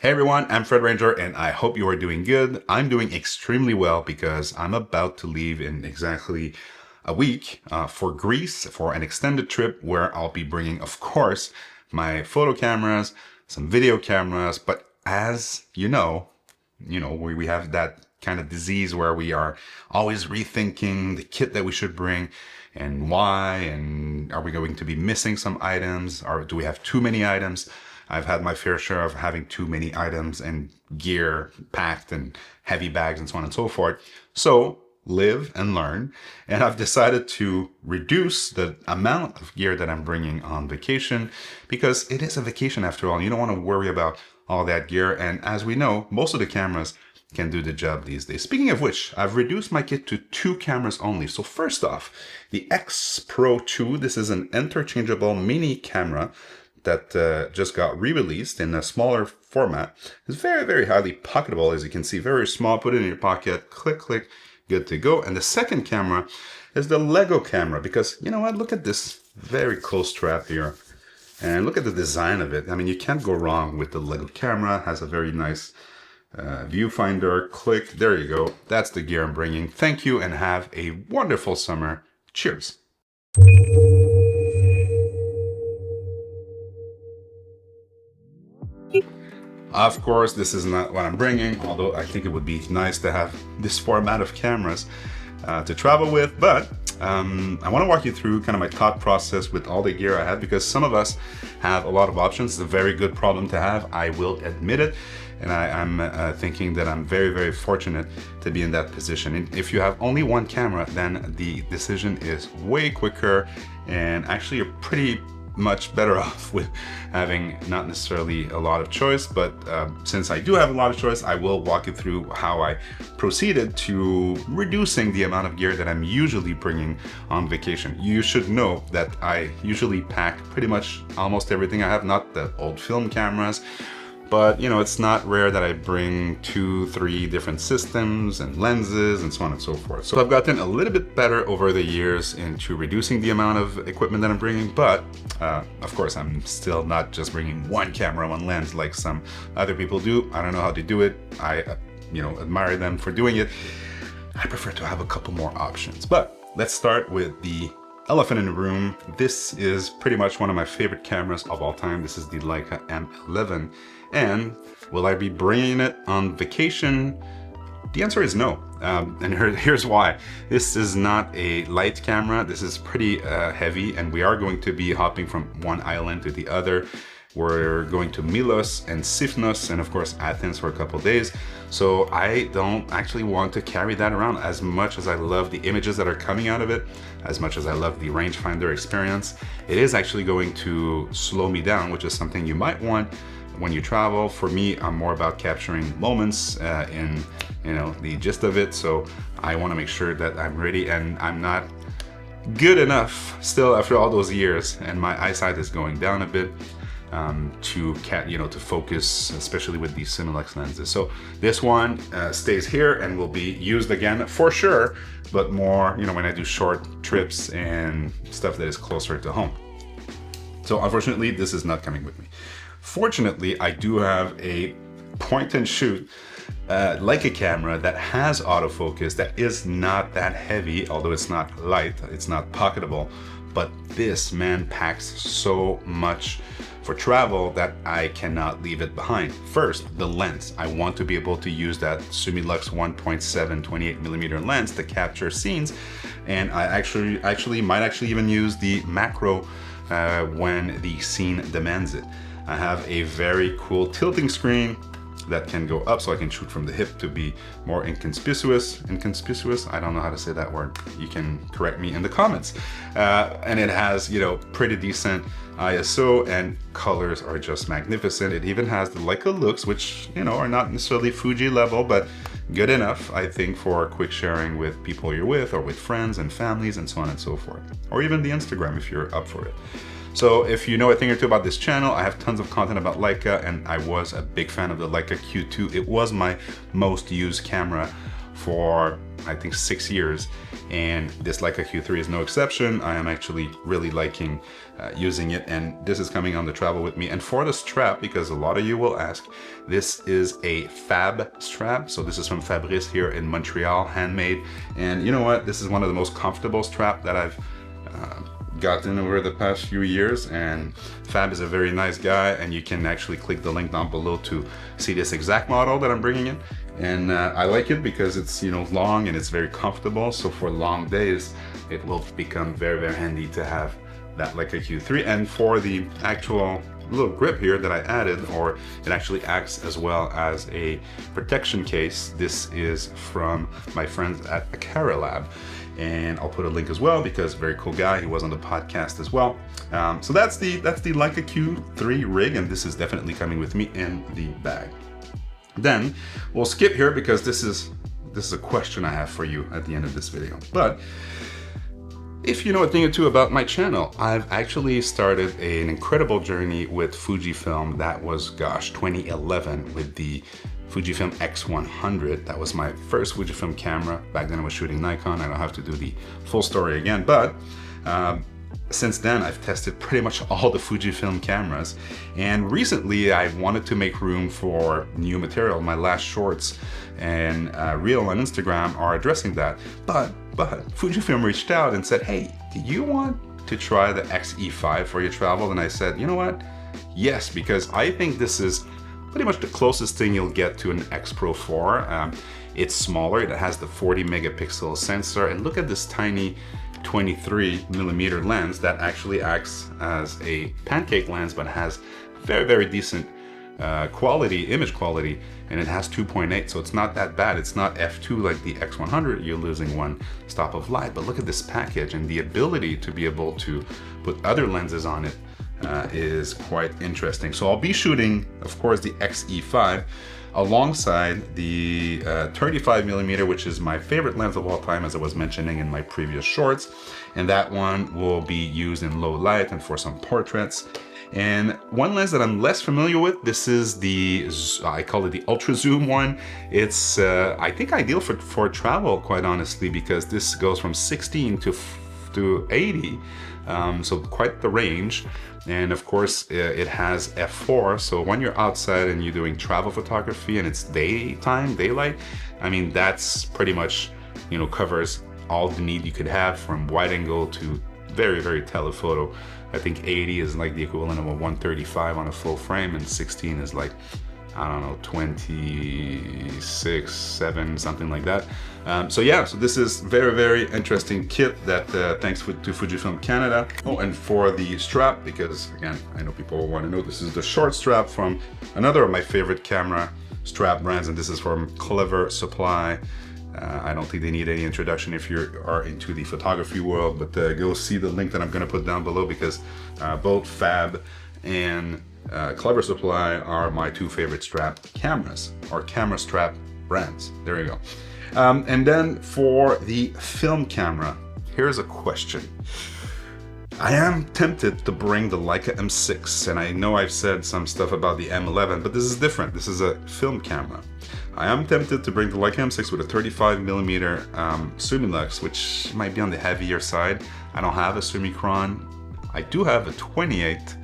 Hey everyone, I'm Fred Ranger and I hope you are doing good. I'm doing extremely well because I'm about to leave in exactly a week for Greece for an extended trip where I'll be bringing, of course, my photo cameras, some video cameras, but as you know, we have that kind of disease where we are always rethinking the kit that we should bring and why, and are we going to be missing some items, or do we have too many items? I've had my fair share of having too many items and gear packed and heavy bags and so on and so forth. So live and learn. And I've decided to reduce the amount of gear that I'm bringing on vacation because it is a vacation after all. You don't want to worry about all that gear. And as we know, most of the cameras can do the job these days. Speaking of which, I've reduced my kit to 2 cameras only. So first off, the X Pro 2. This is an interchangeable mini camera that just got re-released in a smaller format. It's very, very highly pocketable, as you can see, very small. Put it in your pocket, click, click, good to go. And the second camera is the Lego camera, because you know what? Look at this very cool strap here. And look at the design of it. I mean, you can't go wrong with the Lego camera. It has a very nice viewfinder. Click, there you go. That's the gear I'm bringing. Thank you and have a wonderful summer. Cheers. Of course, this is not what I'm bringing, although I think it would be nice to have this format of cameras to travel with. But I want to walk you through kind of my thought process with all the gear I have, because some of us have a lot of options. It's a very good problem to have, I will admit it. And I'm thinking that I'm very, very fortunate to be in that position. And if you have only one camera, then the decision is way quicker, and actually you're pretty much better off with having not necessarily a lot of choice. But since I do have a lot of choice, I will walk you through how I proceeded to reducing the amount of gear that I'm usually bringing on vacation. You should know that I usually pack pretty much almost everything I have, not the old film cameras, but you know, it's not rare that I bring 2, 3 different systems and lenses and so on and so forth. So I've gotten a little bit better over the years into reducing the amount of equipment that I'm bringing, but of course I'm still not just bringing one camera, one lens like some other people do. I don't know how they do it. I admire them for doing it. I prefer to have a couple more options. But let's start with the elephant in the room. This is pretty much one of my favorite cameras of all time. This is the Leica M11. And will I be bringing it on vacation? The answer is no. And here's why. This is not a light camera. This is pretty heavy, and we are going to be hopping from one island to the other. We're going to Milos and Sifnos and of course Athens for a couple days. So I don't actually want to carry that around. As much as I love the images that are coming out of it, as much as I love the rangefinder experience, it is actually going to slow me down, which is something you might want when you travel. For me, I'm more about capturing moments in the gist of it. So I want to make sure that I'm ready, and I'm not good enough still after all those years, and my eyesight is going down a bit to focus, especially with these Cinelex lenses. So this one stays here and will be used again for sure, but more when I do short trips and stuff that is closer to home. So unfortunately, this is not coming with me. Fortunately, I do have a point and shoot Leica camera that has autofocus, that is not that heavy, although it's not light, it's not pocketable, but this man packs so much for travel that I cannot leave it behind. First, the lens. I want to be able to use that Sumilux 1.7 28mm lens to capture scenes, and I actually might even use the macro when the scene demands it. I have a very cool tilting screen that can go up so I can shoot from the hip to be more inconspicuous. I don't know how to say that word. You can correct me in the comments. And it has, pretty decent ISO, and colors are just magnificent. It even has the Leica looks, which, are not necessarily Fuji level, but good enough, I think, for quick sharing with people you're with, or with friends and families and so on and so forth. Or even the Instagram if you're up for it. So if you know a thing or two about this channel, I have tons of content about Leica, and I was a big fan of the Leica Q3. It was my most used camera for I think 6 years, and this Leica Q3 is no exception. I am actually really liking using it, and this is coming on the travel with me. And for the strap, because a lot of you will ask, this is a Fab strap. So this is from Fabrice here in Montreal, handmade. And you know what? This is one of the most comfortable strap that I've gotten over the past few years, and Fab is a very nice guy, and you can actually click the link down below to see this exact model that I'm bringing in. And I like it because it's, you know, long and it's very comfortable. So for long days, it will become very, very handy to have that Leica Q3. And for the actual little grip here that I added, or it actually acts as well as a protection case. This is from my friends at Akara Lab, and I'll put a link as well because very cool guy. He was on the podcast as well. So that's the Leica Q3 rig, and this is definitely coming with me in the bag. Then we'll skip here because this is a question I have for you at the end of this video. But if you know a thing or two about my channel, I've actually started an incredible journey with Fujifilm. That was, gosh, 2011 with the Fujifilm X100. That was my first Fujifilm camera. Back then I was shooting Nikon. I don't have to do the full story again, but since then I've tested pretty much all the Fujifilm cameras, and recently I wanted to make room for new material. My last shorts and reel on Instagram are addressing that, but Fujifilm reached out and said, hey, do you want to try the XE5 for your travel? And I said, you know what, yes, because I think this is pretty much the closest thing you'll get to an X Pro 4. It's smaller, it has the 40 megapixel sensor, and look at this tiny 23mm lens that actually acts as a pancake lens, but has very, very decent image quality, and it has 2.8, so it's not that bad. It's not f2 like the X100, you're losing one stop of light. But look at this package, and the ability to be able to put other lenses on it is quite interesting. So I'll be shooting, of course, the XE5 alongside the 35mm, which is my favorite lens of all time, as I was mentioning in my previous shorts. And that one will be used in low light and for some portraits. And one lens that I'm less familiar with, this is the, I call it the ultra zoom one. It's, I think, ideal for travel, quite honestly, because this goes from 16 to 80, so quite the range. And of course, it has f4, so when you're outside and you're doing travel photography and it's daytime, daylight, I mean, that's pretty much, you know, covers all the need you could have, from wide angle to very, very telephoto. I think 80 is like the equivalent of a 135 on a full frame, and 16 is like, I don't know, 26, 7, something like that. So yeah, so this is very, very interesting kit that thanks to Fujifilm Canada. Oh, and for the strap, because again, I know people will want to know, this is the short strap from another of my favorite camera strap brands, and this is from Clever Supply. I don't think they need any introduction if you are into the photography world, but go see the link that I'm going to put down below, because both Fab and Clever Supply are my two favorite strap cameras, or camera strap brands. There you go. And then for the film camera, here's a question. I am tempted to bring the Leica M6, and I know I've said some stuff about the M11, but this is different. This is a film camera. I am tempted to bring the Leica M6 with a 35mm Sumilux, which might be on the heavier side. I don't have a Summicron. I do have a 28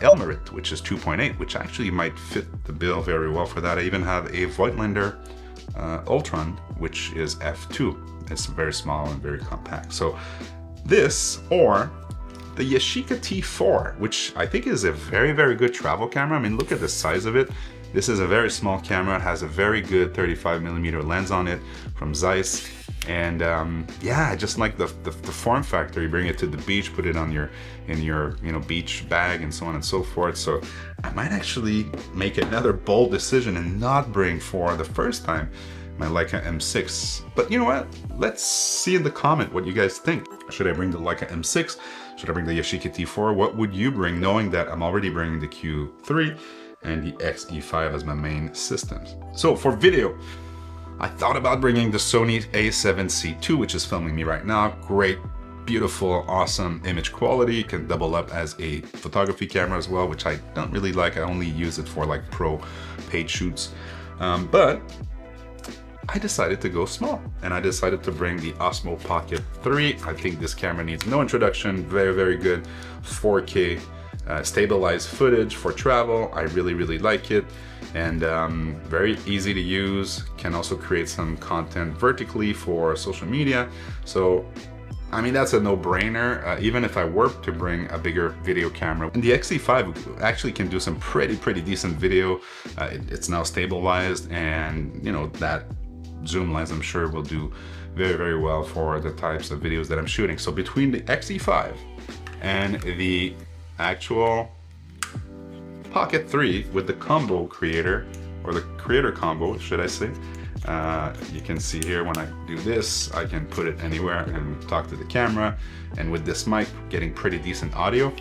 Elmerit, which is 2.8, which actually might fit the bill very well for that. I even have a Voigtlander Ultron, which is f2. It's very small and very compact. So this, or the Yashica T4, which I think is a very, very good travel camera. I mean, look at the size of it. This is a very small camera. It has a very good 35mm lens on it from Zeiss. And yeah, I just like the form factor. You bring it to the beach, put it on in your beach bag, and so on and so forth. So I might actually make another bold decision and not bring, for the first time, my Leica M6. But you know what? Let's see in the comment what you guys think. Should I bring the Leica M6? Should I bring the Yashica T4? What would you bring, knowing that I'm already bringing the Q3 and the XE5 as my main systems? So for video, I thought about bringing the Sony A7C II, which is filming me right now. Great, beautiful, awesome image quality. Can double up as a photography camera as well, which I don't really like. I only use it for like pro paid shoots. But I decided to go small, and I decided to bring the Osmo Pocket 3. I think this camera needs no introduction. Very, very good 4K stabilized footage for travel. I really, really like it, and very easy to use. Can also create some content vertically for social media. So I mean, that's a no-brainer, even if I were to bring a bigger video camera. And the X-E5 actually can do some pretty decent video. It's now stabilized, and you know, that zoom lens I'm sure will do very well for the types of videos that I'm shooting. So between the X-E5 and the actual Pocket 3 with the combo creator, or the creator combo, should I say, you can see here when I do this, I can put it anywhere and talk to the camera, and with this mic getting pretty decent audio,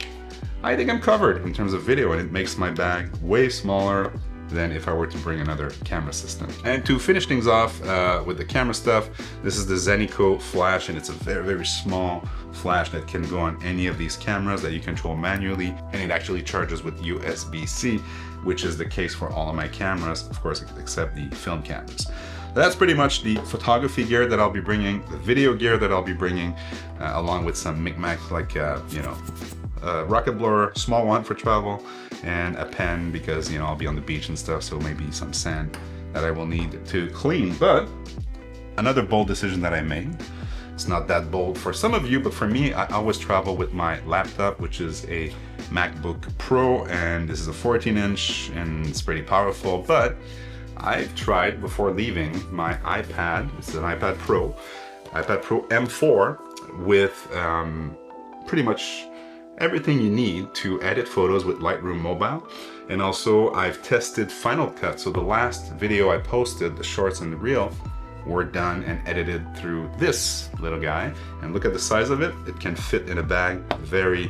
I think I'm covered in terms of video, and it makes my bag way smaller than if I were to bring another camera system. And to finish things off with the camera stuff, this is the Zenico flash, and it's a very small flash that can go on any of these cameras that you control manually, and it actually charges with USB-C, which is the case for all of my cameras, of course, except the film cameras. That's pretty much the photography gear that I'll be bringing, the video gear that I'll be bringing, along with some micmacs like, you know, rocket blower, small one for travel, and a pen because, you know, I'll be on the beach and stuff, so maybe some sand that I will need to clean. But another bold decision that I made, it's not that bold for some of you, but for me, I always travel with my laptop, which is a MacBook Pro, and this is a 14-inch, and it's pretty powerful. But I've tried before leaving my iPad. It's an iPad Pro M4 with pretty much everything you need to edit photos with Lightroom Mobile. And also I've tested Final Cut. So the last video I posted, the shorts and the reel, were done and edited through this little guy. And look at the size of it. It can fit in a bag very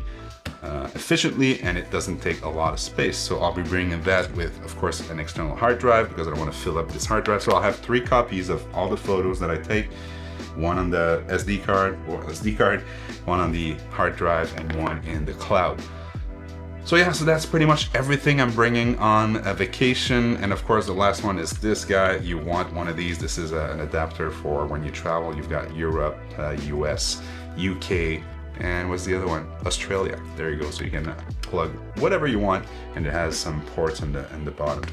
efficiently, and it doesn't take a lot of space. So I'll be bringing that with, of course, an external hard drive because I don't want to fill up this hard drive. So I'll have 3 copies of all the photos that I take. One on the SD card, one on the hard drive, and one in the cloud. So yeah, so that's pretty much everything I'm bringing on a vacation. And of course, the last one is this guy. You want one of these. This is an adapter for when you travel. You've got Europe, US, UK, and what's the other one? Australia. There you go. So you can plug whatever you want, and it has some ports in the bottom.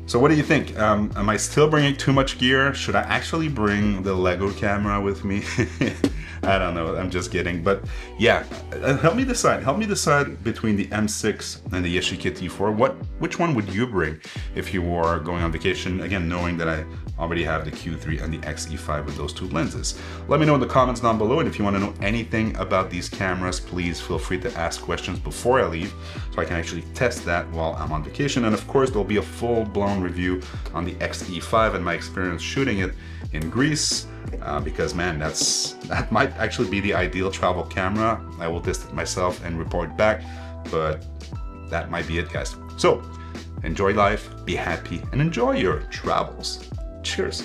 So what do you think? Am I still bringing too much gear? Should I actually bring the Lego camera with me? I don't know, I'm just kidding. But yeah, help me decide. Help me decide between the M6 and the Yashica T4. Which one would you bring if you were going on vacation? Again, knowing that I already have the Q3 and the X-E5 with those 2 lenses. Let me know in the comments down below, and if you want to know anything about these cameras, please feel free to ask questions before I leave so I can actually test that while I'm on vacation. And of course, there'll be a full-blown review on the X-E5 and my experience shooting it in Greece, because man, that might actually be the ideal travel camera. I will test it myself and report back, but that might be it, guys. So enjoy life, be happy, and enjoy your travels. Cheers.